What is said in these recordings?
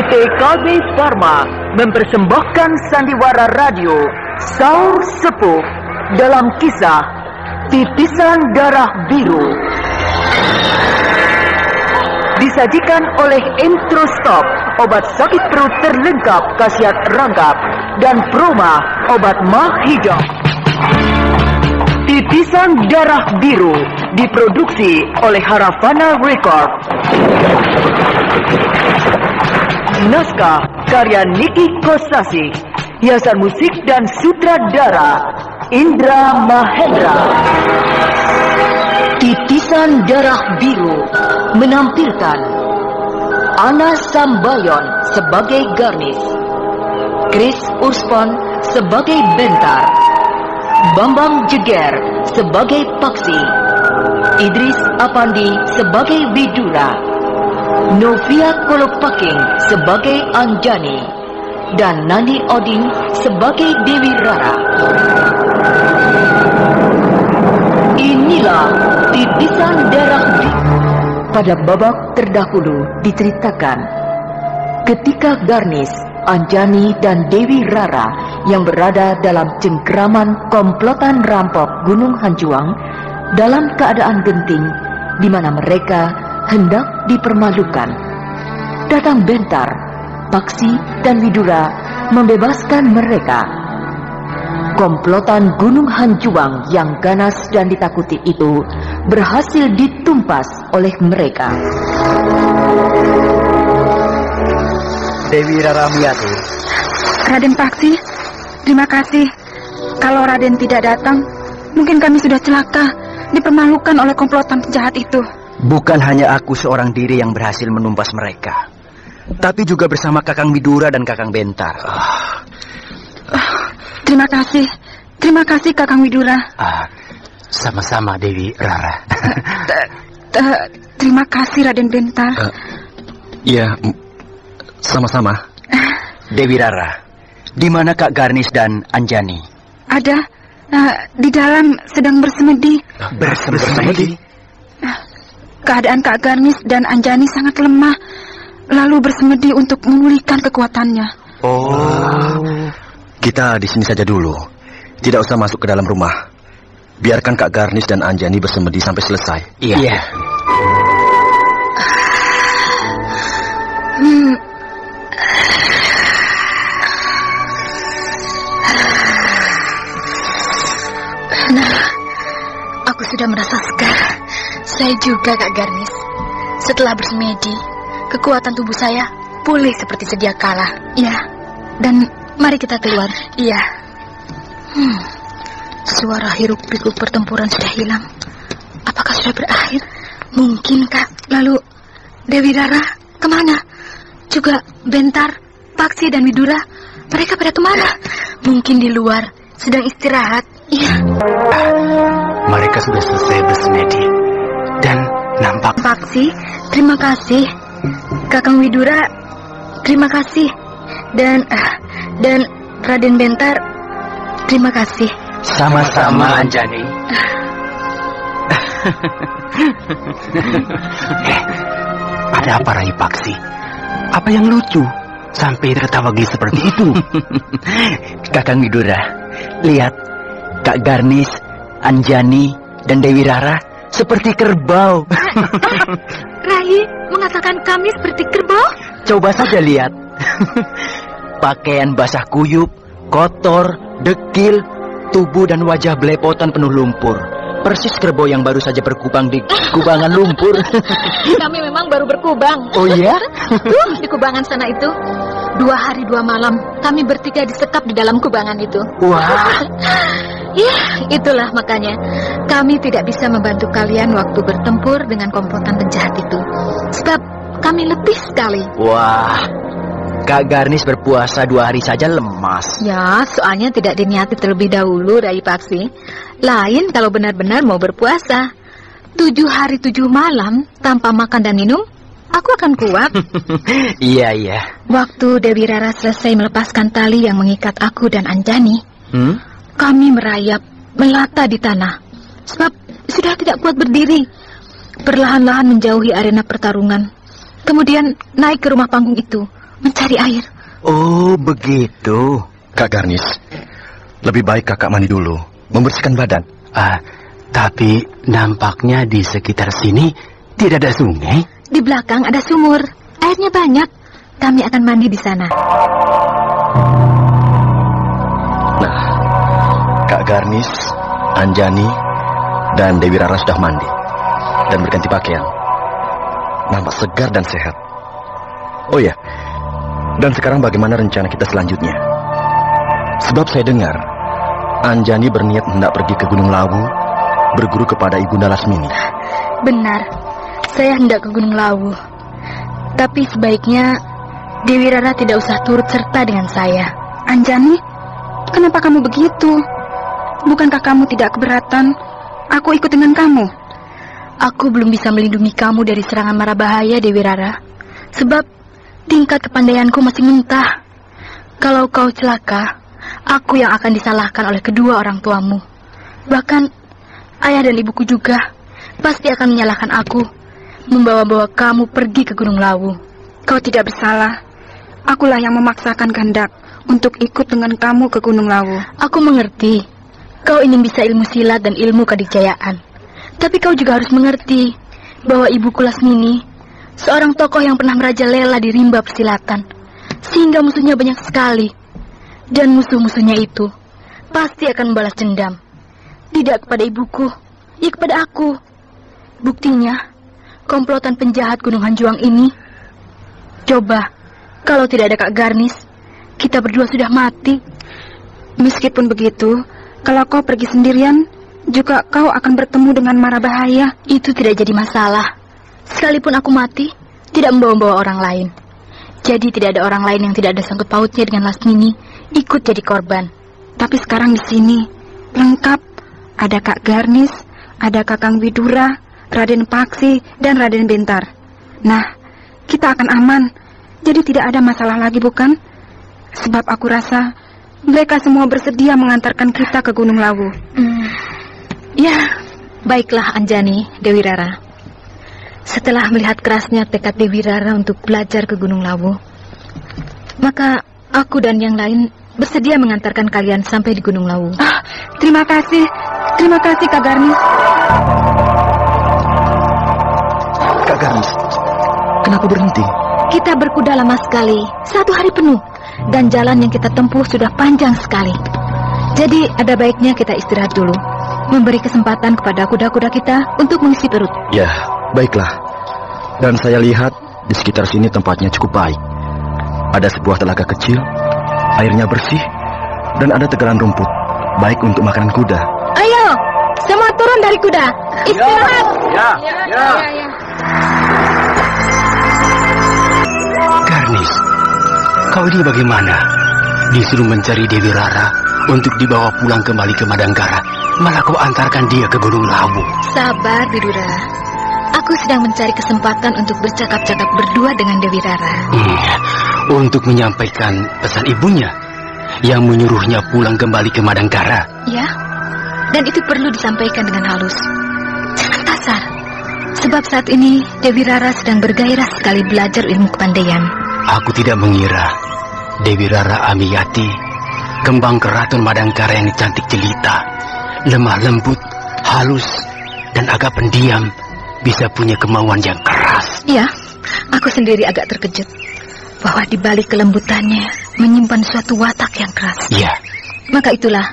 PT KB Pharma mempersembahkan sandiwara radio Saur Sepuh dalam kisah Titisan Darah Biru. Disajikan oleh Introstop, obat sakit perut terlengkap khasiat rangkap, dan Proma, obat mah hijau. Titisan Darah Biru diproduksi oleh Haravana Record. Naskah karya Niki Kosasi, hiasan musik dan sutradara Indra Mahendra. Titisan Darah Biru menampilkan Ana Sambayon sebagai Garnis, Chris Urspon sebagai Bentar, Bambang Jeger sebagai Paksi, Idris Apandi sebagai Widura, Novia Kolopaking sebagai Anjani, dan Nani Odin sebagai Dewi Rara. Inilah Titisan Darah Biru. Pada babak terdahulu diceritakan ketika Garnis, Anjani, dan Dewi Rara yang berada dalam cengkeraman komplotan rampok Gunung Hanjuang dalam keadaan genting di mana mereka hendak dipermalukan. Datang Bentar, Paksi, dan Widura membebaskan mereka. Komplotan Gunung Hanjuang yang ganas dan ditakuti itu berhasil ditumpas oleh mereka. Dewi Rara Muyati. Raden Paksi, terima kasih. Kalau Raden tidak datang, mungkin kami sudah celaka, dipermalukan oleh komplotan penjahat itu. Bukan hanya aku seorang diri yang berhasil menumpas mereka, tapi juga bersama Kakang Widura dan Kakang Bentar. Terima kasih Kakang Widura. Sama-sama Dewi Rara. Terima kasih Raden Bentar. Ya, sama-sama. Dewi Rara, di mana Kak Garnis dan Anjani? Ada, di dalam sedang bersemedi. Bersemedi? Keadaan Kak Garnis dan Anjani sangat lemah, lalu bersemedi untuk memulihkan kekuatannya. Oh, kita di sini saja dulu. Tidak usah masuk ke dalam rumah. Biarkan Kak Garnis dan Anjani bersemedi sampai selesai. Iya. Nah, aku sudah merasa segar. Saya juga Kak Garnis. Setelah bersemedi, kekuatan tubuh saya pulih seperti sedia kala. Ya, dan mari kita keluar. Iya. Suara hiruk-pikuk pertempuran sudah hilang. Apakah sudah berakhir? Mungkin, Kak. Lalu Dewi Rara kemana? Juga Bentar, Paksi, dan Widura, mereka pada kemana? Mungkin di luar, sedang istirahat. Iya. Mereka sudah selesai bersemedi dan nampak. Paksi, terima kasih. Kakang Widura, terima kasih. Dan Raden Bentar, terima kasih. Sama-sama Anjani. Ada apa Rai Paksi? Apa yang lucu sampai tertawa geli seperti itu? Kakang Widura, lihat Kak Garnis, Anjani, dan Dewi Rara seperti kerbau. Rai mengatakan kami seperti kerbau? Coba saja lihat. Pakaian basah kuyup, kotor, dekil, tubuh dan wajah belepotan penuh lumpur. Persis kerbau yang baru saja berkubang di kubangan lumpur. Kami memang baru berkubang. Oh ya? Di kubangan sana itu 2 hari 2 malam kami bertiga disekap di dalam kubangan itu. Wah. Ya, itulah makanya kami tidak bisa membantu kalian waktu bertempur dengan komplotan penjahat itu. Sebab kami letih sekali. Wah, Kak Garnis berpuasa 2 hari saja lemas. Ya, soalnya tidak diniati terlebih dahulu, Rai Paksi. Lain kalau benar-benar mau berpuasa. 7 hari 7 malam tanpa makan dan minum, aku akan kuat. Iya. Waktu Dewi Rara selesai melepaskan tali yang mengikat aku dan Anjani, kami merayap, melata di tanah. Sebab sudah tidak kuat berdiri. Perlahan-lahan menjauhi arena pertarungan. Kemudian naik ke rumah panggung itu mencari air. Oh, begitu. Kak Garnis, lebih baik kakak mandi dulu, membersihkan badan. Tapi nampaknya di sekitar sini tidak ada sungai. Di belakang ada sumur. Airnya banyak. Kami akan mandi di sana. Nah, Kak Garnis, Anjani, dan Dewi Rara sudah mandi dan berganti pakaian. Nampak segar dan sehat. Oh ya, dan sekarang bagaimana rencana kita selanjutnya? Sebab saya dengar Anjani berniat hendak pergi ke Gunung Lawu berguru kepada Ibunda Lasmini. Benar, saya hendak ke Gunung Lawu. Tapi sebaiknya Dewi Rara tidak usah turut serta dengan saya. Anjani, kenapa kamu begitu? Bukankah kamu tidak keberatan aku ikut dengan kamu? Aku belum bisa melindungi kamu dari serangan mara bahaya, Dewi Rara. Sebab tingkat kepandaianku masih mentah. Kalau kau celaka, aku yang akan disalahkan oleh kedua orang tuamu. Bahkan ayah dan ibuku juga pasti akan menyalahkan aku membawa-bawa kamu pergi ke Gunung Lawu. Kau tidak bersalah. Akulah yang memaksakan kehendak untuk ikut dengan kamu ke Gunung Lawu. Aku mengerti. Kau ingin bisa ilmu silat dan ilmu kadijayaan. Tapi kau juga harus mengerti bahwa ibuku Lasmini seorang tokoh yang pernah merajalela di rimba persilatan, sehingga musuhnya banyak sekali. Dan musuh-musuhnya itu pasti akan membalas dendam. Tidak kepada ibuku, ya kepada aku. Buktinya, komplotan penjahat Gunung Hanjuang ini. Coba, kalau tidak ada Kak Garnis, kita berdua sudah mati. Meskipun begitu, kalau kau pergi sendirian, juga kau akan bertemu dengan mara bahaya. Itu tidak jadi masalah. Sekalipun aku mati, tidak membawa-bawa orang lain. Jadi tidak ada orang lain yang tidak ada sangkut pautnya dengan Lasmini ikut jadi korban. Tapi sekarang di sini lengkap. Ada Kak Garnis, ada Kakang Widura, Raden Paksi, dan Raden Bentar. Nah, kita akan aman. Jadi tidak ada masalah lagi, bukan? Sebab aku rasa mereka semua bersedia mengantarkan kita ke Gunung Lawu. Ya, baiklah Anjani, Dewi Rara. Setelah melihat kerasnya tekad Dewi Rara untuk belajar ke Gunung Lawu, maka aku dan yang lain bersedia mengantarkan kalian sampai di Gunung Lawu. Terima kasih Kak Garnis. Kak Garnis, kenapa berhenti? Kita berkuda lama sekali, 1 hari penuh, dan jalan yang kita tempuh sudah panjang sekali. Jadi ada baiknya kita istirahat dulu, memberi kesempatan kepada kuda-kuda kita untuk mengisi perut. Ya, baiklah. Dan saya lihat di sekitar sini tempatnya cukup baik. Ada sebuah telaga kecil, airnya bersih, dan ada tegalan rumput, baik untuk makanan kuda. Ayo, semua turun dari kuda. Istirahat. Ya. Garnis, kau ini bagaimana? Disuruh mencari Dewi Rara untuk dibawa pulang kembali ke Madangkara, malah kau antarkan dia ke Gunung Lawu. Sabar, Widura. Aku sedang mencari kesempatan untuk bercakap-cakap berdua dengan Dewi Rara. Untuk menyampaikan pesan ibunya yang menyuruhnya pulang kembali ke Madangkara. Ya, dan itu perlu disampaikan dengan halus. Jangan kasar. Sebab saat ini Dewi Rara sedang bergairah sekali belajar ilmu kepandaian. Aku tidak mengira Dewi Rara Amiyati, kembang keraton Madangkara yang cantik jelita, lemah lembut, halus, dan agak pendiam, bisa punya kemauan yang keras. Ya, aku sendiri agak terkejut bahwa di balik kelembutannya menyimpan suatu watak yang keras. Iya. Maka itulah,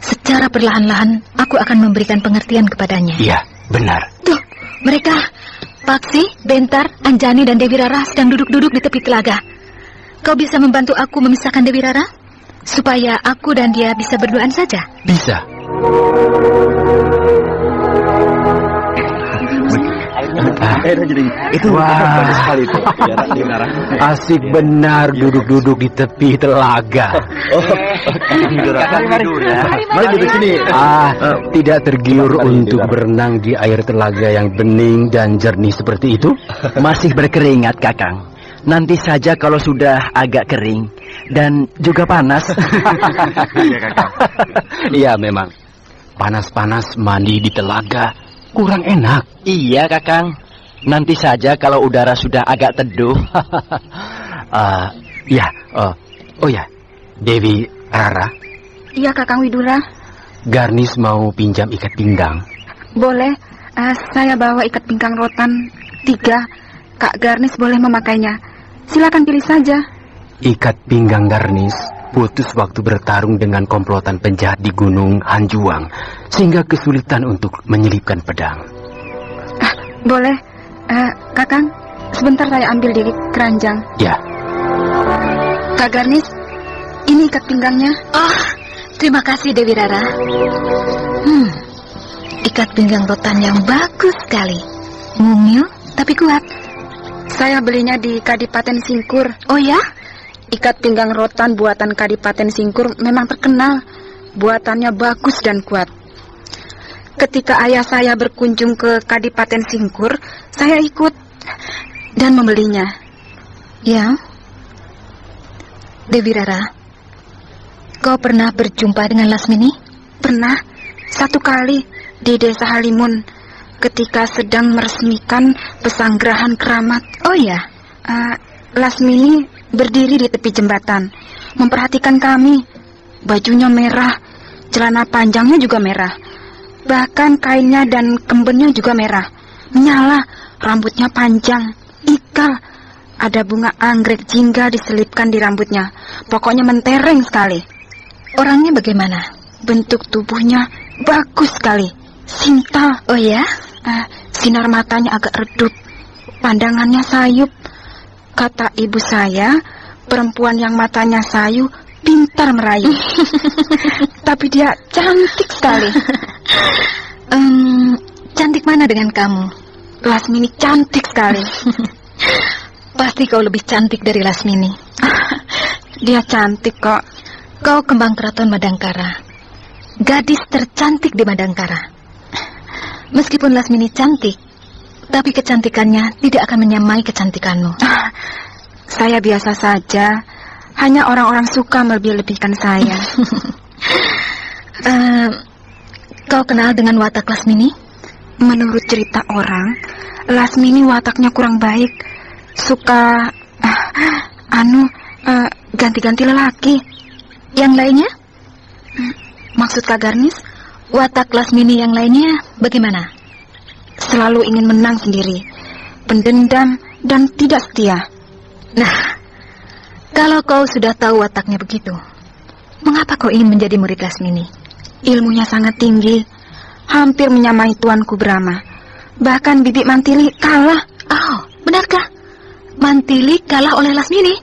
secara perlahan-lahan aku akan memberikan pengertian kepadanya. Iya, benar. Tuh, mereka, Paksi, Bentar, Anjani, dan Dewi Rara sedang duduk-duduk di tepi telaga. Kau bisa membantu aku memisahkan Dewi Rara? Supaya aku dan dia bisa berduaan saja. Bisa. Itu bagus sekali itu. Asik benar duduk-duduk di tepi telaga. Mari duduk sini. Tidak tergiur untuk berenang di air telaga yang bening dan jernih seperti itu? Masih berkeringat, Kakang. Nanti saja kalau sudah agak kering dan juga panas. Iya, memang. Panas-panas mandi di telaga kurang enak. Iya, Kakang. Nanti saja kalau udara sudah agak teduh. Ya, oh ya, Dewi Rara, Iya, Kakang Widura. Garnis mau pinjam ikat pinggang. Boleh. Saya bawa ikat pinggang rotan 3. Kak Garnis boleh memakainya. Silakan pilih saja. Ikat pinggang Garnis putus waktu bertarung dengan komplotan penjahat di Gunung Hanjuang, sehingga kesulitan untuk menyelipkan pedang. Boleh. Kakang, sebentar saya ambil di keranjang. Ya. Kak Garnis, ini ikat pinggangnya. Oh, terima kasih Dewi Rara. Ikat pinggang rotan yang bagus sekali. Mungil tapi kuat. Saya belinya di Kadipaten Singkur. Oh ya? Ikat pinggang rotan buatan Kadipaten Singkur memang terkenal. Buatannya bagus dan kuat. Ketika ayah saya berkunjung ke Kadipaten Singkur, saya ikut dan membelinya. Ya. Dewi Rara, kau pernah berjumpa dengan Lasmini? Pernah, 1 kali di Desa Halimun ketika sedang meresmikan pesanggerahan keramat. Oh ya? Lasmini berdiri di tepi jembatan, memperhatikan kami. Bajunya merah, celana panjangnya juga merah. Bahkan kainnya dan kembennya juga merah. Menyala, rambutnya panjang, ikal. Ada bunga anggrek jingga diselipkan di rambutnya. Pokoknya mentereng sekali. Orangnya bagaimana? Bentuk tubuhnya bagus sekali, sintal. Oh ya? Sinar matanya agak redup, pandangannya sayup. Kata ibu saya, perempuan yang matanya sayu pintar merayu. Tapi dia cantik sekali. Cantik mana dengan kamu? Lasmini cantik sekali. Pasti kau lebih cantik dari Lasmini. Dia cantik kok. Kau kembang keraton Madangkara, gadis tercantik di Madangkara. Meskipun Lasmini cantik, tapi kecantikannya tidak akan menyamai kecantikanmu. Saya biasa saja. Hanya orang-orang suka melebih-lebihkan saya. Kau kenal dengan watak Lasmini? Menurut cerita orang, Lasmini wataknya kurang baik. Suka ganti-ganti lelaki. Yang lainnya? Maksud Kak Garnis? Watak Lasmini yang lainnya bagaimana? Selalu ingin menang sendiri, pendendam dan tidak setia. Nah, kalau kau sudah tahu wataknya begitu, mengapa kau ingin menjadi murid Lasmini? Ilmunya sangat tinggi, hampir menyamai Tuanku Brahma. Bahkan Bibi Mantili kalah. Oh, benarkah? Mantili kalah oleh Lasmini?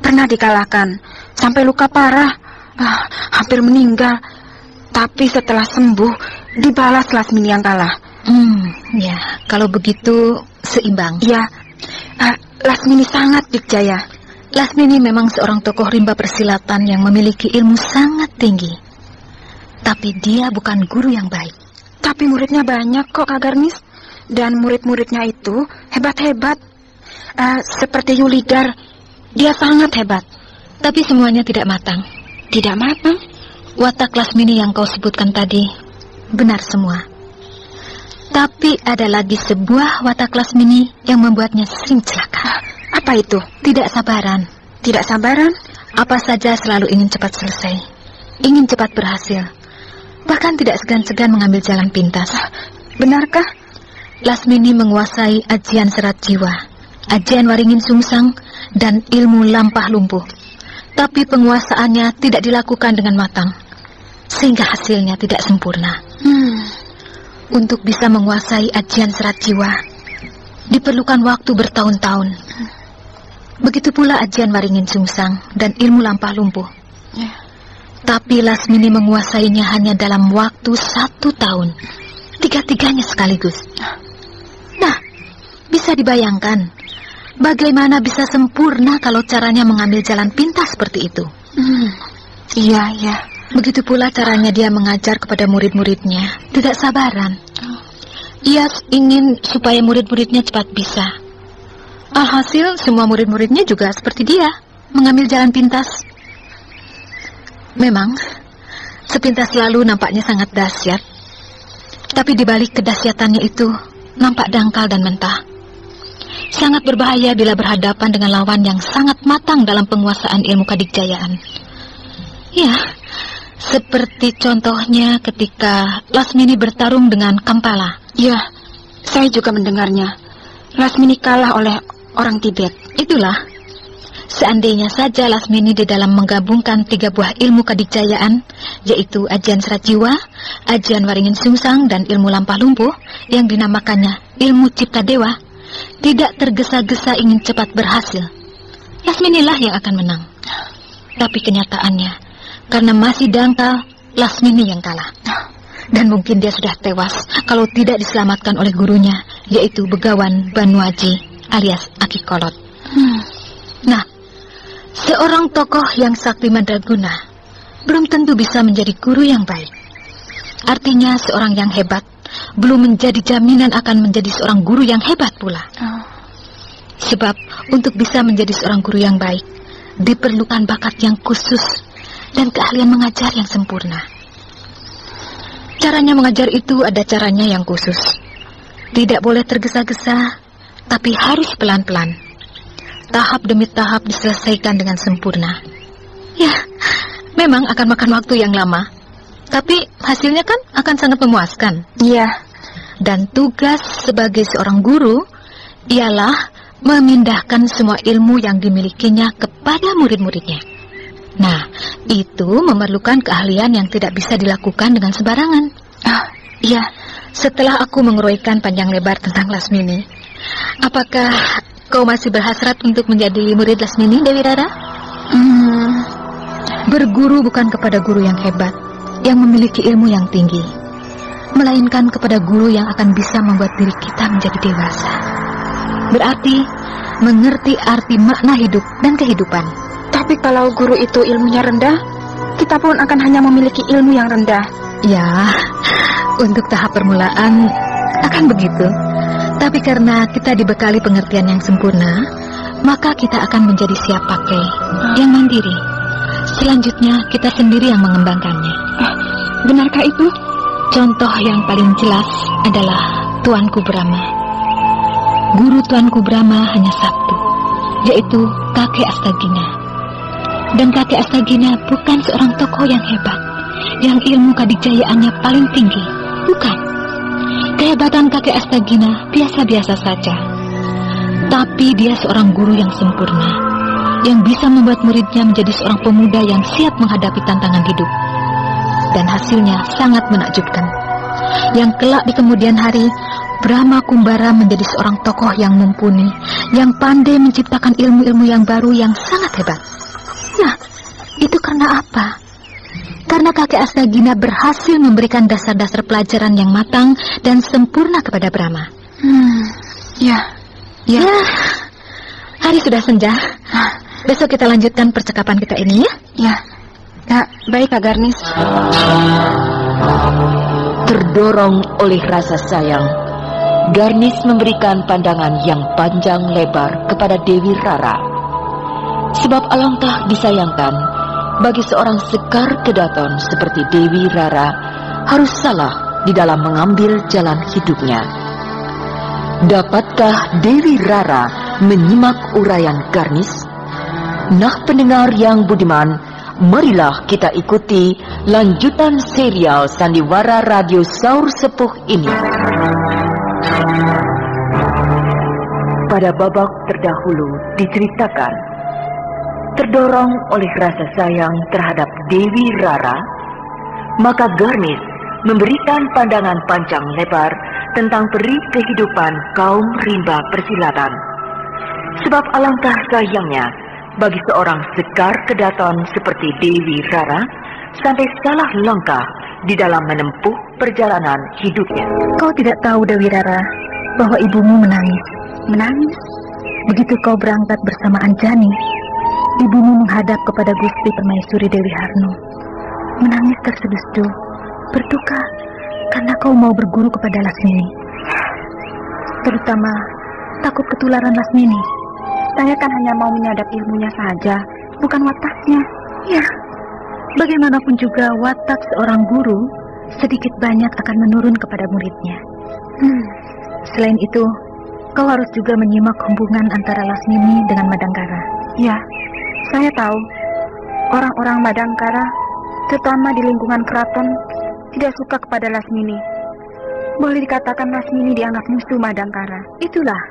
Pernah dikalahkan, sampai luka parah. Hampir meninggal. Tapi setelah sembuh, dibalas Lasmini yang kalah. Ya, kalau begitu seimbang. Ya, Lasmini sangat dikjaya. Lasmini memang seorang tokoh rimba persilatan yang memiliki ilmu sangat tinggi. Tapi dia bukan guru yang baik. Tapi muridnya banyak kok, Kak Garnis. Dan murid-muridnya itu hebat-hebat. Seperti Yulidar, dia sangat hebat. Tapi semuanya tidak matang. Tidak matang? Watak Lasmini yang kau sebutkan tadi benar semua. Tapi ada lagi sebuah watak Lasmini yang membuatnya sering celaka. Apa itu? Tidak sabaran. Tidak sabaran? Apa saja selalu ingin cepat selesai, ingin cepat berhasil. Bahkan tidak segan-segan mengambil jalan pintas. Benarkah? Lasmini menguasai ajian serat jiwa, ajian waringin sungsang, dan ilmu lampah lumpuh. Tapi penguasaannya tidak dilakukan dengan matang, sehingga hasilnya tidak sempurna. Untuk bisa menguasai ajian serat jiwa, diperlukan waktu bertahun-tahun. Begitu pula ajian waringin sungsang dan ilmu lampah lumpuh. Tapi Lasmini menguasainya hanya dalam waktu 1 tahun. 3-tiganya sekaligus. Nah, bisa dibayangkan bagaimana bisa sempurna kalau caranya mengambil jalan pintas seperti itu. Iya. Begitu pula caranya dia mengajar kepada murid-muridnya. Tidak sabaran. Ia ingin supaya murid-muridnya cepat bisa. Alhasil semua murid-muridnya juga seperti dia, mengambil jalan pintas. Memang, sepintas lalu nampaknya sangat dahsyat. Tapi di balik kedahsyatannya itu, nampak dangkal dan mentah. sangat berbahaya bila berhadapan dengan lawan yang sangat matang dalam penguasaan ilmu kadikjayaan. Ya, seperti contohnya ketika Lasmini bertarung dengan Kampala. Ya, saya juga mendengarnya. Lasmini kalah oleh orang Tibet. Itulah, seandainya saja Lasmini di dalam menggabungkan 3 buah ilmu kadikjayaan, yaitu ajian serat jiwa, ajian waringin sungsang, dan ilmu lampah lumpuh yang dinamakannya ilmu cipta dewa, tidak tergesa-gesa ingin cepat berhasil, Lasminilah yang akan menang. Tapi kenyataannya, karena masih dangkal, Lasmini yang kalah. Dan mungkin dia sudah tewas kalau tidak diselamatkan oleh gurunya, yaitu Begawan Banuaji alias Aki Kolot. Nah, seorang tokoh yang sakti mandraguna belum tentu bisa menjadi guru yang baik. Artinya seorang yang hebat belum menjadi jaminan akan menjadi seorang guru yang hebat pula. Sebab untuk bisa menjadi seorang guru yang baik, diperlukan bakat yang khusus dan keahlian mengajar yang sempurna. Caranya mengajar itu ada caranya yang khusus. Tidak boleh tergesa-gesa, tapi harus pelan-pelan. Tahap demi tahap diselesaikan dengan sempurna. Ya, memang akan makan waktu yang lama, tapi hasilnya kan akan sangat memuaskan. Iya. Dan tugas sebagai seorang guru ialah memindahkan semua ilmu yang dimilikinya kepada murid-muridnya. Nah, itu memerlukan keahlian yang tidak bisa dilakukan dengan sembarangan. Iya, setelah aku menguraikan panjang lebar tentang Lasmini, apakah kau masih berhasrat untuk menjadi murid Lasmini, Dewi Rara? Berguru bukan kepada guru yang hebat, yang memiliki ilmu yang tinggi, melainkan kepada guru yang akan bisa membuat diri kita menjadi dewasa. Berarti mengerti arti makna hidup dan kehidupan. Tapi kalau guru itu ilmunya rendah, kita pun akan hanya memiliki ilmu yang rendah. Ya, untuk tahap permulaan akan begitu. Tapi karena kita dibekali pengertian yang sempurna, maka kita akan menjadi siap pakai, yang mandiri. Selanjutnya kita sendiri yang mengembangkannya. Benarkah itu? Contoh yang paling jelas adalah Tuanku Brahma. Guru Tuanku Brahma hanya satu, yaitu kakek Astagina. Dan kakek Astagina bukan seorang tokoh yang hebat, yang ilmu kadikjayaannya paling tinggi. Bukan. Kehebatan kakek Astagina biasa-biasa saja. Tapi dia seorang guru yang sempurna, yang bisa membuat muridnya menjadi seorang pemuda yang siap menghadapi tantangan hidup. Dan hasilnya sangat menakjubkan. Yang kelak di kemudian hari, Brahma Kumbara menjadi seorang tokoh yang mumpuni, yang pandai menciptakan ilmu-ilmu yang baru yang sangat hebat. Nah, itu karena apa? Karena kakek Astagina berhasil memberikan dasar-dasar pelajaran yang matang dan sempurna kepada Brahma. Ya. Hari sudah senja. Besok kita lanjutkan percakapan kita ini ya. Ya, baik Kak Garnis. Terdorong oleh rasa sayang, Garnis memberikan pandangan yang panjang lebar kepada Dewi Rara. Sebab alangkah disayangkan bagi seorang Sekar Kedaton seperti Dewi Rara harus salah di dalam mengambil jalan hidupnya. Dapatkah Dewi Rara menyimak uraian Garnis? Nah, pendengar yang budiman, marilah kita ikuti lanjutan serial Sandiwara Radio Saur Sepuh ini. Pada babak terdahulu diceritakan, terdorong oleh rasa sayang terhadap Dewi Rara, maka Garnis memberikan pandangan panjang lebar tentang peri kehidupan kaum rimba persilatan. Sebab alangkah sayangnya bagi seorang Sekar Kedaton seperti Dewi Rara sampai salah langkah di dalam menempuh perjalanan hidupnya. Kau tidak tahu, Dewi Rara, bahwa ibumu menangis. Menangis? Begitu kau berangkat bersama Anjani, ibumu menghadap kepada Gusti Permaisuri Dewi Harno, menangis terseduh-seduh, berduka karena kau mau berguru kepada Lasmini. Terutama takut ketularan Lasmini. Saya kan hanya mau menyadap ilmunya saja, bukan wataknya. Ya, bagaimanapun juga watak seorang guru sedikit banyak akan menurun kepada muridnya. Selain itu, kau harus juga menyimak hubungan antara Lasmini dengan Madangkara. Ya, saya tahu. Orang-orang Madangkara, terutama di lingkungan keraton, tidak suka kepada Lasmini. Boleh dikatakan Lasmini dianggap musuh Madangkara. Itulah,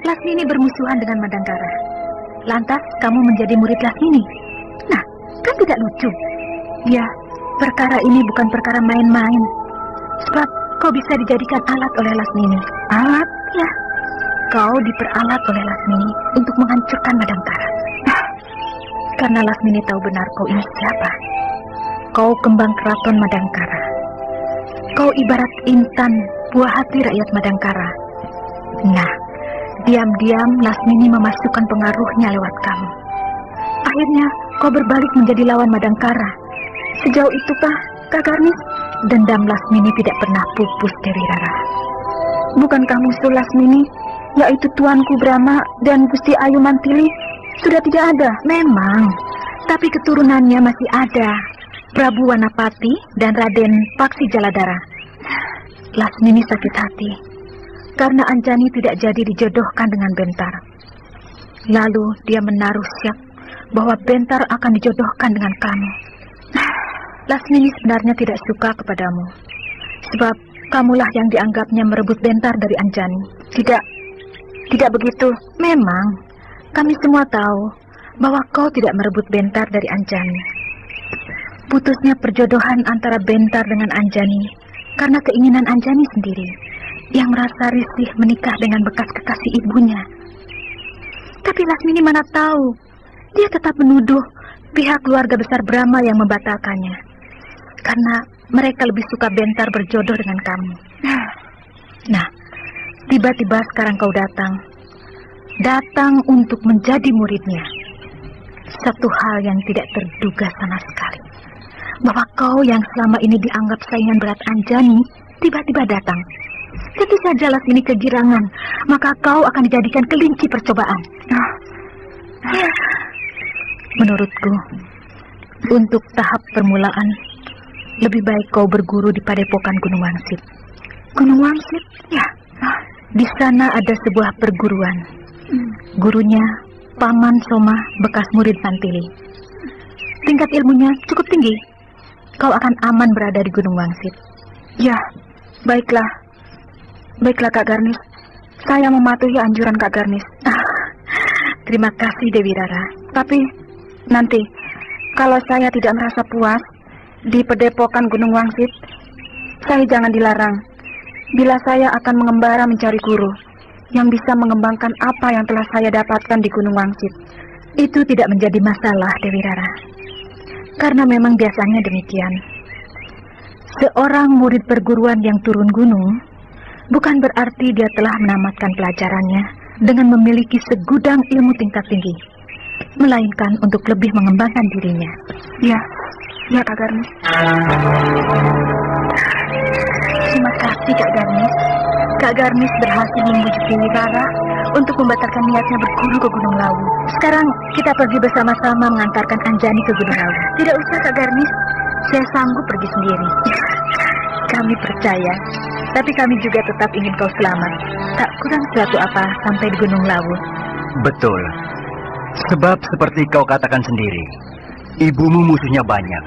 Lasmini bermusuhan dengan Madangkara. Lantas kamu menjadi murid Lasmini. Nah, kan tidak lucu. Ya, perkara ini bukan perkara main-main. Sebab kau bisa dijadikan alat oleh Lasmini. Alat? Ya. Kau diperalat oleh Lasmini untuk menghancurkan Madangkara. Karena Lasmini tahu benar kau ini siapa. Kau kembang keraton Madangkara. Kau ibarat intan buah hati rakyat Madangkara. Nah, diam-diam Lasmini memasukkan pengaruhnya lewat kamu. Akhirnya kau berbalik menjadi lawan Madangkara. Sejauh itukah, Kak Garnis? Dendam Lasmini tidak pernah pupus, Dewi Rara. Bukankah musuh Lasmini, yaitu Tuanku Brahma dan Gusti Ayu Mantili, sudah tidak ada? Memang, tapi keturunannya masih ada. Prabu Wanapati dan Raden Paksi Jaladara. Lasmini sakit hati karena Anjani tidak jadi dijodohkan dengan Bentar. Lalu dia menaruh syak bahwa Bentar akan dijodohkan dengan kamu. Lasmini sebenarnya tidak suka kepadamu, sebab kamulah yang dianggapnya merebut Bentar dari Anjani. Tidak begitu. Memang, kami semua tahu bahwa kau tidak merebut Bentar dari Anjani. Putusnya perjodohan antara Bentar dengan Anjani karena keinginan Anjani sendiri yang merasa risih menikah dengan bekas kekasih ibunya. Tapi Lasmini mana tahu, dia tetap menuduh pihak keluarga besar Brahma yang membatalkannya karena mereka lebih suka Bentar berjodoh dengan kamu. Nah, tiba-tiba sekarang kau datang untuk menjadi muridnya. Satu hal yang tidak terduga sama sekali, bahwa kau yang selama ini dianggap saingan berat Anjani tiba-tiba datang. Tentu saja Lasmini kegirangan, maka kau akan dijadikan kelinci percobaan. Menurutku, untuk tahap permulaan, lebih baik kau berguru di Padepokan Gunung Wangsit. Gunung Wangsit? Ya. Di sana ada sebuah perguruan. Gurunya Paman Soma, bekas murid Mantili. Tingkat ilmunya cukup tinggi. Kau akan aman berada di Gunung Wangsit. Ya, baiklah. Baiklah Kak Garnis. Saya mematuhi anjuran Kak Garnis. Terima kasih Dewi Rara. Tapi nanti, kalau saya tidak merasa puas di Padepokan Gunung Wangsit, saya jangan dilarang. Bila saya akan mengembara mencari guru yang bisa mengembangkan apa yang telah saya dapatkan di Gunung Wangsit. Itu tidak menjadi masalah, Dewi Rara. Karena memang biasanya demikian. Seorang murid perguruan yang turun gunung bukan berarti dia telah menamatkan pelajarannya dengan memiliki segudang ilmu tingkat tinggi, melainkan untuk lebih mengembangkan dirinya. Ya Kak Garnis. Terima kasih Kak Garnis. Kak Garnis berhasil membujuk Dewi Rara untuk membatalkan niatnya berguru ke Gunung Lawu. Sekarang kita pergi bersama-sama mengantarkan Anjani ke Gunung Lawu. Tidak usah Kak Garnis, saya sanggup pergi sendiri. Kami percaya, tapi kami juga tetap ingin kau selamat. Tak kurang suatu apa sampai di Gunung Lawu. Betul. Sebab seperti kau katakan sendiri, ibumu musuhnya banyak,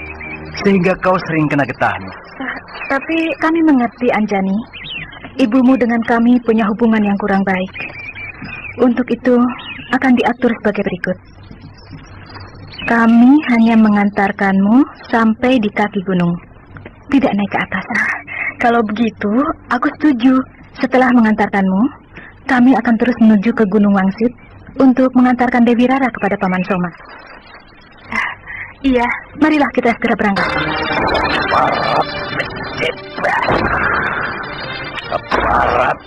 sehingga kau sering kena getahnya. Tapi kami mengerti Anjani. Ibumu dengan kami punya hubungan yang kurang baik. Untuk itu akan diatur sebagai berikut. Kami hanya mengantarkanmu sampai di kaki gunung, tidak naik ke atas. Kalau begitu, aku setuju. Setelah mengantarkanmu, kami akan terus menuju ke Gunung Wangsit untuk mengantarkan Dewi Rara kepada Paman Soma. Iya, marilah kita segera berangkat. Keparat.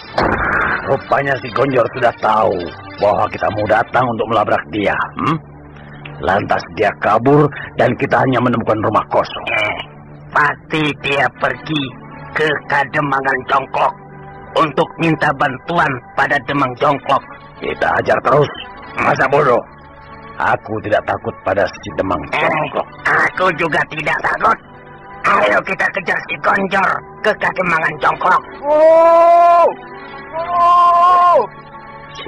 Rupanya si Gonjor sudah tahu bahwa kita mau datang untuk melabrak dia. Lantas dia kabur dan kita hanya menemukan rumah kosong. Pasti dia pergi ke Kademangan Jongklok untuk minta bantuan pada Demang Jongklok. Kita ajar terus. Masa bodoh? Aku tidak takut pada si Demang Jongklok. Aku juga tidak takut. Ayo kita kejar si Gonjor ke Kademangan Jongklok.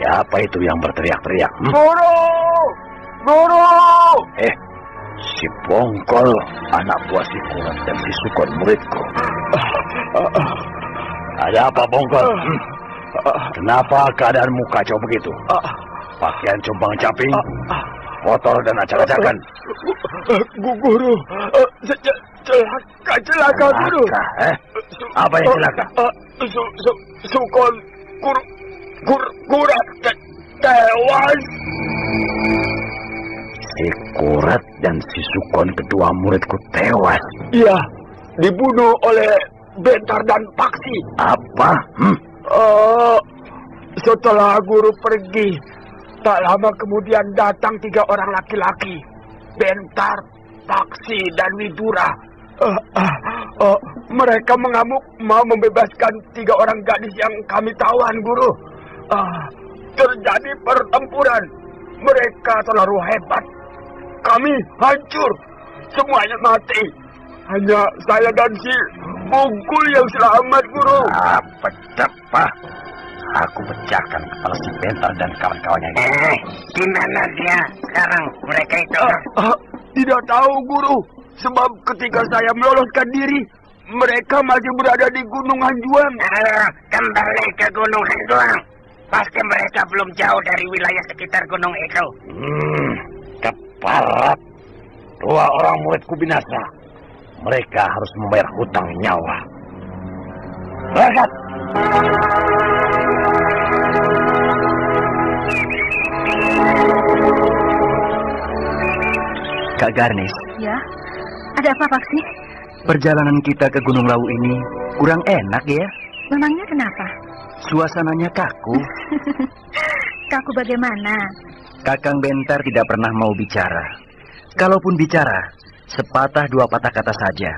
Siapa itu yang berteriak-teriak? Guru! Guru! Si Bongkol, anak buah si Kurat dan si Sukon muridku. Ada apa, Bongkol? Kenapa keadaanmu kacau begitu? Pakaian compang-camping, kotor dan acak-acakan. Guru, celaka, Guru. Apa yang celaka? Sukon Kurat tewas. Si Kurat dan si Sukon, kedua muridku, tewas. Iya, dibunuh oleh Bentar dan Paksi. Apa? Setelah guru pergi, tak lama kemudian datang 3 orang laki-laki. Bentar, Paksi, dan Widura. Mereka mengamuk mau membebaskan 3 orang gadis yang kami tawan, Guru. Terjadi pertempuran. Mereka terlalu hebat. Kami hancur. Semuanya mati. Hanya saya dan si Bungkul yang selamat, Guru. Betapa. Aku pecahkan kepala si Bentar dan kawan-kawannya. Di mana dia sekarang mereka itu? Tidak tahu, Guru. Sebab ketika saya meloloskan diri, mereka masih berada di Gunung Hanjuang. Kembali ke Gunung Hanjuang. Pasti mereka belum jauh dari wilayah sekitar gunung itu. Keparat. 2 orang muridku binasa. Mereka harus membayar hutang nyawa. Berangkat! Kak Garnis. Ya, ada apa, Paksi? Perjalanan kita ke Gunung Lawu ini kurang enak ya. Memangnya kenapa? Suasananya kaku. Kaku bagaimana? Kakang Bentar tidak pernah mau bicara. Kalaupun bicara, sepatah 2 patah kata saja.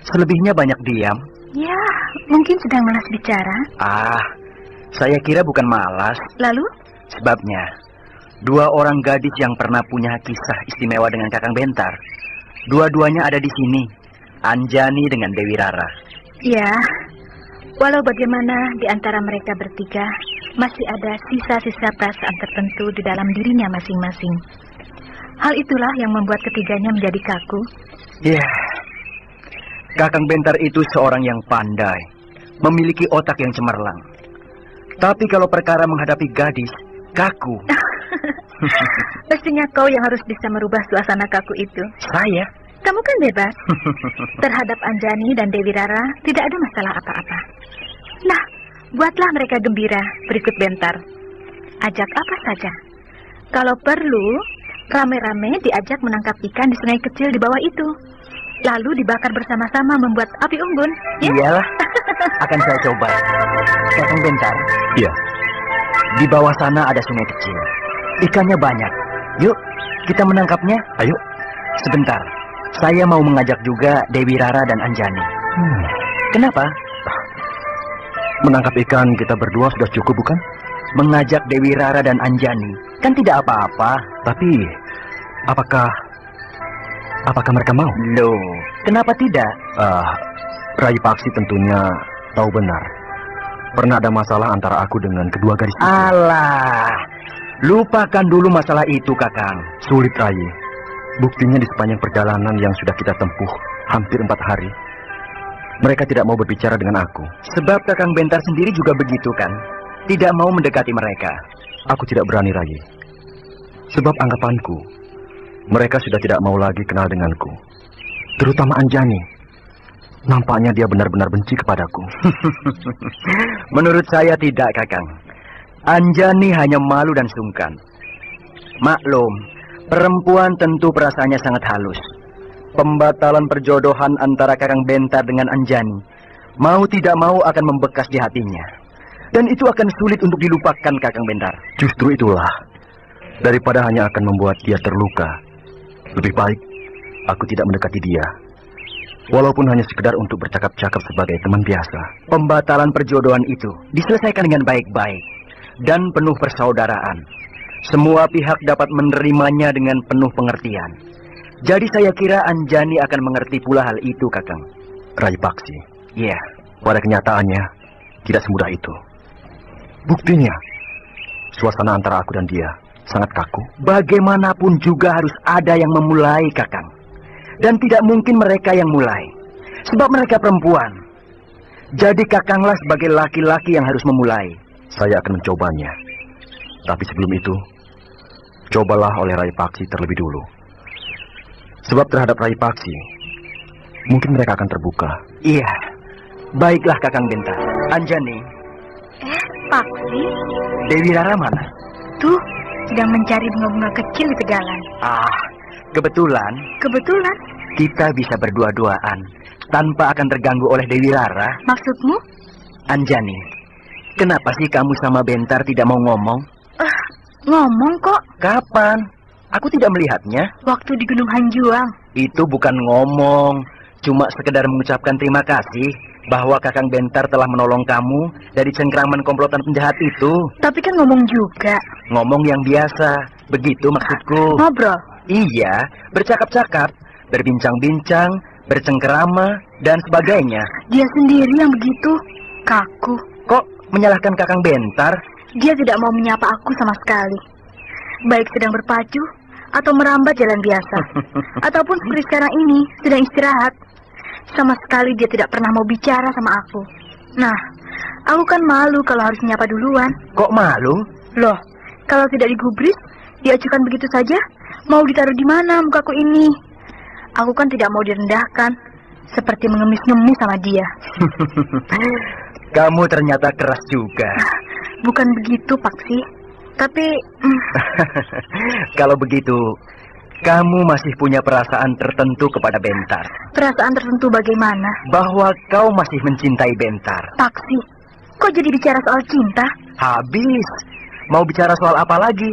Selebihnya banyak diam. Ya, mungkin sedang malas bicara. Saya kira bukan malas. Lalu? Sebabnya, 2 orang gadis yang pernah punya kisah istimewa dengan Kakang Bentar. Dua-duanya ada di sini. Anjani dengan Dewi Rara. Ya, walau bagaimana di antara mereka bertiga, masih ada sisa-sisa perasaan tertentu di dalam dirinya masing-masing. Hal itulah yang membuat ketiganya menjadi kaku. Ya, Kakang Bentar itu seorang yang pandai, memiliki otak yang cemerlang. Tapi kalau perkara menghadapi gadis, kaku. Mestinya kau yang harus bisa merubah suasana kaku itu. Saya? Kamu kan bebas. Terhadap Anjani dan Dewi Rara tidak ada masalah apa-apa. Nah, buatlah mereka gembira berikut Bentar. Ajak apa saja. Kalau perlu, rame-rame diajak menangkap ikan di sungai kecil di bawah itu. Lalu dibakar bersama-sama membuat api unggun. Ya? Iyalah, akan saya coba. Kakang Bentar. Iya. Di bawah sana ada sungai kecil. Ikannya banyak. Yuk, kita menangkapnya. Ayo. Sebentar. Saya mau mengajak juga Dewi Rara dan Anjani. Kenapa? Menangkap ikan kita berdua sudah cukup, bukan? Mengajak Dewi Rara dan Anjani kan tidak apa-apa. Tapi, apakah mereka mau? Loh, kenapa tidak? Rai Paksi tentunya tahu benar. Pernah ada masalah antara aku dengan kedua gadis itu. Alah, lupakan dulu masalah itu, Kakang. Sulit, Rai. Buktinya di sepanjang perjalanan yang sudah kita tempuh hampir 4 hari, mereka tidak mau berbicara dengan aku. Sebab Kakang Bentar sendiri juga begitu kan? Tidak mau mendekati mereka. Aku tidak berani, Rai. Sebab anggapanku, mereka sudah tidak mau lagi kenal denganku. Terutama Anjani. Nampaknya dia benar-benar benci kepadaku. Menurut saya tidak, Kakang. Anjani hanya malu dan sungkan. Maklum, perempuan tentu perasaannya sangat halus. Pembatalan perjodohan antara Kakang Bentar dengan Anjani, mau tidak mau akan membekas di hatinya. Dan itu akan sulit untuk dilupakan, Kakang Bentar. Justru itulah. Daripada hanya akan membuat dia terluka, lebih baik aku tidak mendekati dia. Walaupun hanya sekedar untuk bercakap-cakap sebagai teman biasa. Pembatalan perjodohan itu diselesaikan dengan baik-baik dan penuh persaudaraan. Semua pihak dapat menerimanya dengan penuh pengertian. Jadi saya kira Anjani akan mengerti pula hal itu, Kakang. Rai Paksi. Iya. Pada kenyataannya, tidak semudah itu. Buktinya, Suasana antara aku dan dia sangat kaku. Bagaimanapun juga harus ada yang memulai, Kakang. Dan tidak mungkin mereka yang mulai, sebab mereka perempuan. Jadi Kakanglah sebagai laki-laki yang harus memulai. Saya akan mencobanya. Tapi sebelum itu, cobalah oleh Rai Paksi terlebih dulu. Sebab terhadap Rai Paksi, mungkin mereka akan terbuka. Iya, baiklah Kakang Bentar. Anjani. Paksi? Dewi Rara mana? Tuh, sedang mencari bunga-bunga kecil di tegalan. Kebetulan Kebetulan? kita bisa berdua-duaan tanpa akan terganggu oleh Dewi Rara. Maksudmu? Anjani, kenapa sih kamu sama Bentar tidak mau ngomong? Ngomong kok. Kapan? Aku tidak melihatnya. Waktu di Gunung Hanjuang. Itu bukan ngomong, cuma sekedar mengucapkan terima kasih bahwa Kakang Bentar telah menolong kamu dari cengkraman komplotan penjahat itu. Tapi kan ngomong juga. Ngomong yang biasa, begitu maksudku. Ngobrol? Iya, bercakap-cakap, berbincang-bincang, bercengkerama, dan sebagainya. Dia sendiri yang begitu. Kaku. Kok menyalahkan Kakang Bentar? Dia tidak mau menyapa aku sama sekali. Baik sedang berpacu, atau merambat jalan biasa. Ataupun seperti sekarang ini, sedang istirahat. Sama sekali dia tidak pernah mau bicara sama aku. Nah, aku kan malu kalau harus menyapa duluan. Kok malu? Loh, kalau tidak digubris, diajukan begitu saja, mau ditaruh di mana mukaku ini? Aku kan tidak mau direndahkan, seperti mengemis-ngemis sama dia. Kamu ternyata keras juga. Bukan begitu, Paksi. Tapi... Kalau begitu, kamu masih punya perasaan tertentu kepada Bentar. Perasaan tertentu bagaimana? Bahwa kau masih mencintai Bentar. Paksi, kok jadi bicara soal cinta? Habis. Mau bicara soal apa lagi?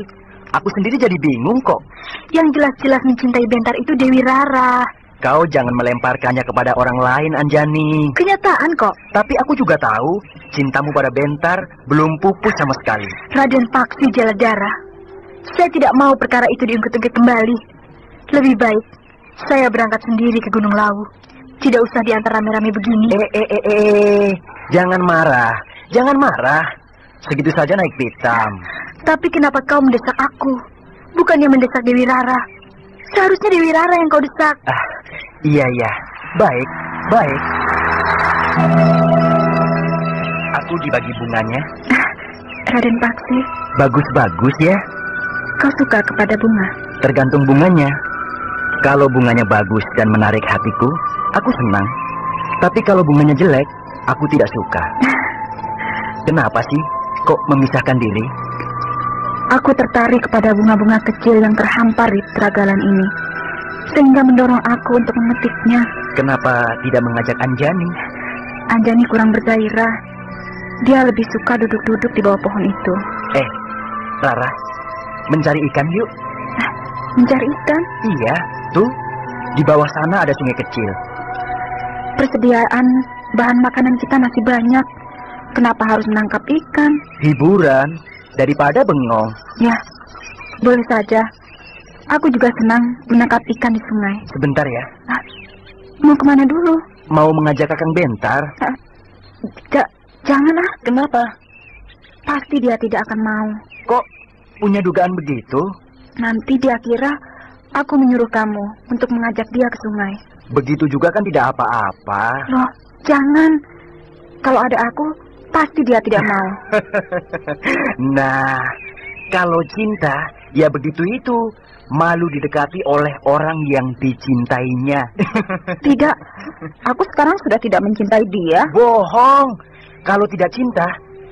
Aku sendiri jadi bingung kok. Yang jelas-jelas mencintai Bentar itu Dewi Rara. Kau jangan melemparkannya kepada orang lain, Anjani. Kenyataan kok. Tapi aku juga tahu, cintamu pada Bentar belum pupus sama sekali. Raden Paksi Jaladara, saya tidak mau perkara itu diungkit-ungkit kembali. Lebih baik, saya berangkat sendiri ke Gunung Lawu. Tidak usah diantar rame-rame begini. Jangan marah. Jangan marah. Segitu saja naik pitam. Tapi kenapa kau mendesak aku? Bukannya mendesak Dewi Rara. Seharusnya Dewi Rara yang kau desak. Iya. Baik. Aku dibagi bunganya. Raden Paksi, Bagus-bagus ya. kau suka kepada bunga? Tergantung bunganya. Kalau bunganya bagus dan menarik hatiku, aku senang. Tapi kalau bunganya jelek, aku tidak suka. Kenapa sih kok memisahkan diri? Aku tertarik kepada bunga-bunga kecil yang terhampar di teragalan ini, sehingga mendorong aku untuk memetiknya. Kenapa tidak mengajak Anjani? Anjani kurang bergairah. Dia lebih suka duduk-duduk di bawah pohon itu. Rara, mencari ikan yuk. Mencari ikan? Iya, tuh. Di bawah sana ada sungai kecil. Persediaan bahan makanan kita masih banyak. Kenapa harus menangkap ikan? Hiburan daripada bengong. Ya, boleh saja. Aku juga senang menangkap ikan di sungai. Sebentar ya. Mau kemana dulu? Mau mengajak Kakang Bentar. Janganlah. Kenapa? Pasti dia tidak akan mau. Kok punya dugaan begitu? Nanti dia kira aku menyuruh kamu untuk mengajak dia ke sungai. Begitu juga kan tidak apa-apa. Loh, jangan. Kalau ada aku, pasti dia tidak mau. Nah, kalau cinta, ya begitu itu. Malu didekati oleh orang yang dicintainya. Tidak, aku sekarang sudah tidak mencintai dia. Bohong. Kalau tidak cinta,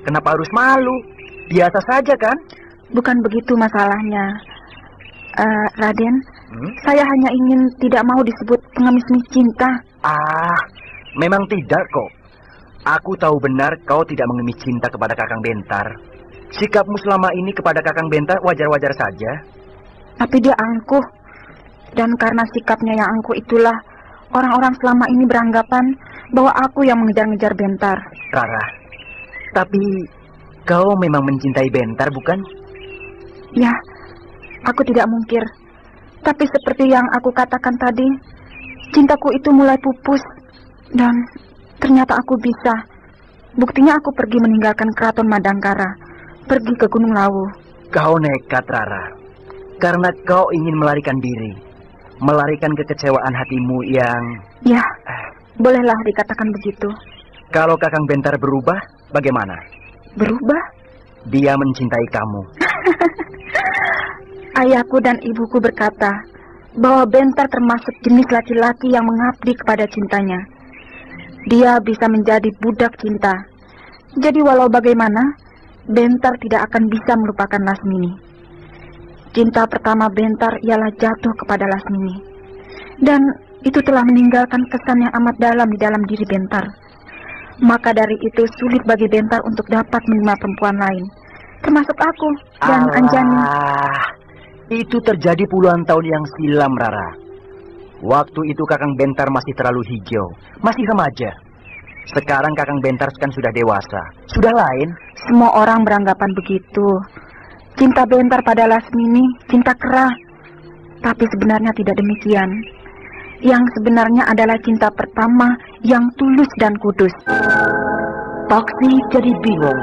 kenapa harus malu? Biasa saja kan? Bukan begitu masalahnya. Raden, saya hanya ingin tidak mau disebut pengemis cinta. Memang tidak kok. Aku tahu benar kau tidak mengemis cinta kepada Kakang Bentar. Sikapmu selama ini kepada Kakang Bentar wajar-wajar saja. Tapi dia angkuh. Dan karena sikapnya yang angkuh itulah orang-orang selama ini beranggapan bahwa aku yang mengejar-ngejar Bentar. Rara, tapi kau memang mencintai Bentar, bukan? Ya, aku tidak mungkir. Tapi seperti yang aku katakan tadi, cintaku itu mulai pupus. Dan ternyata aku bisa. Buktinya aku pergi meninggalkan keraton Madangkara, pergi ke Gunung Lawu. Kau nekat, Rara. Karena kau ingin melarikan diri. Melarikan kekecewaan hatimu yang... Ya, bolehlah dikatakan begitu. Kalau Kakang Bentar berubah, bagaimana? Berubah? Dia mencintai kamu. Ayahku dan ibuku berkata bahwa Bentar termasuk jenis laki-laki yang mengabdi kepada cintanya. Dia bisa menjadi budak cinta. Jadi walau bagaimana, Bentar tidak akan bisa melupakan Lasmini. Cinta pertama Bentar ialah jatuh kepada Lasmini. Dan itu telah meninggalkan kesan yang amat dalam di dalam diri Bentar. Maka dari itu sulit bagi Bentar untuk dapat menerima perempuan lain, termasuk aku dan Anjani. Itu terjadi puluhan tahun yang silam, Rara. Waktu itu Kakang Bentar masih terlalu hijau, masih remaja. Sekarang Kakang Bentar kan sudah dewasa, sudah lain. Semua orang beranggapan begitu. Cinta Bentar pada Lasmini cinta kera. Tapi sebenarnya tidak demikian. Yang sebenarnya adalah cinta pertama yang tulus dan kudus. Paksi jadi bingung,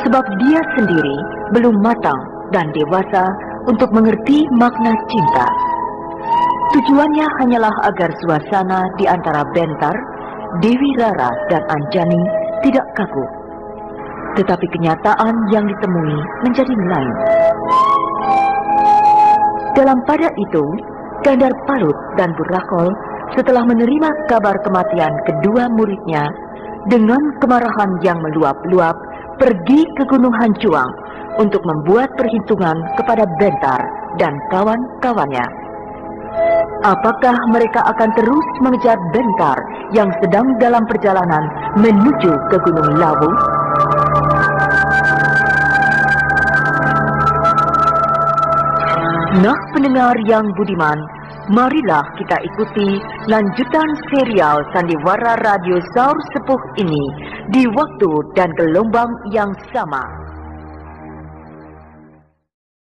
sebab dia sendiri belum matang dan dewasa untuk mengerti makna cinta. Tujuannya hanyalah agar suasana di antara Bentar, Dewi Rara, dan Anjani tidak kaku. Tetapi kenyataan yang ditemui menjadi lain. Dalam pada itu, Gandar Parut dan Burakol setelah menerima kabar kematian kedua muridnya, dengan kemarahan yang meluap-luap, pergi ke Gunung Hancuang untuk membuat perhitungan kepada Bentar dan kawan-kawannya. Apakah mereka akan terus mengejar Bentar yang sedang dalam perjalanan menuju ke Gunung Lawu? Nah, pendengar yang budiman, marilah kita ikuti lanjutan serial Sandiwara Radio Saur Sepuh ini di waktu dan gelombang yang sama.